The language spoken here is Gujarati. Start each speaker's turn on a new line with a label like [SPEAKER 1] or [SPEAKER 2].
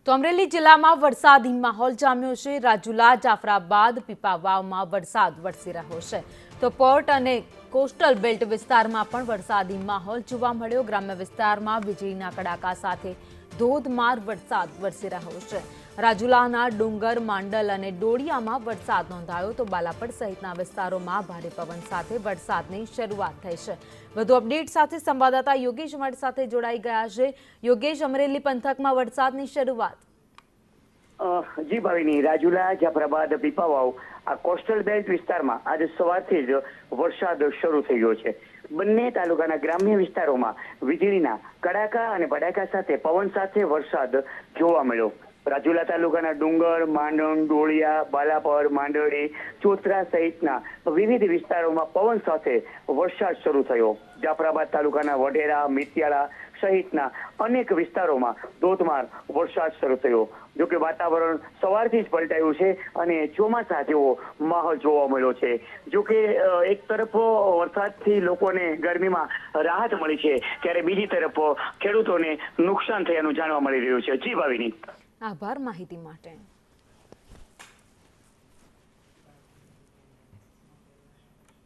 [SPEAKER 1] તો અમરેલી જિલ્લામાં વરસાદી માહોલ જામ્યો છે। રાજુલા, જાફરાબાદ, પીપાવાવમાં વરસાદ વરસી રહ્યો છે। તો પોર્ટ અને કોસ્ટલ બેલ્ટ વિસ્તારમાં પણ વરસાદી માહોલ જોવા મળ્યો। ગ્રામ્ય વિસ્તારમાં વીજળીના કડાકા સાથે ધોધમાર વરસાદ વરસી રહ્યો છે। રાજુલાના ડુંગર, માંડલ અને ડોળિયામાં વરસાદ નોંધાયો તો બાલાપડ સહિતના વિસ્તારોમાં ભારે પવન સાથે વરસાદની શરૂઆત થઈ છે। વધુ અપડેટ સાથે સંવાદદાતા યોગેશ અમારી સાથે જોડાઈ ગયા છે। યોગેશ, અમરેલી પંથકમાં વરસાદની શરૂઆત।
[SPEAKER 2] જી ભાવિની, રાજુલા, જાફરાબાદ, પીપાવાવ આ કોસ્ટલ બેલ્ટ વિસ્તારમાં આજે સવારથી જ વરસાદ શરૂ થઈ ગયો છે। બંને તાલુકાના ગ્રામ્ય વિસ્તારોમાં વીજળીના કડાકા અને ભડાકા સાથે પવન સાથે વરસાદ જોવા મળ્યો। રાજુલા તાલુકાના ડુંગર, માંડણ, ડોળિયા, બાલાપડ, માંડળી, ચોતરા સહિતના વિવિધ વિસ્તારોમાં પવન સાથે વરસાદ શરૂ થયો। જાફરાબાદ તાલુકાના વઢેરા, મિતિયાળા સહિતના અનેક વિસ્તારોમાં ધોધમાર વરસાદ શરૂ થયો। જોકે વાતાવરણ સવારથી જ પલટાયું છે અને ચોમાસા જેવો માહોલ જોવા મળ્યો છે। જોકે એક તરફ વરસાદથી લોકોને ગરમીમાં રાહત મળી છે, ત્યારે બીજી તરફ ખેડૂતોને નુકસાન થયાનું જાણવા મળી રહ્યું છે। જી ભાવિની,
[SPEAKER 1] આભાર માહિતી માટે।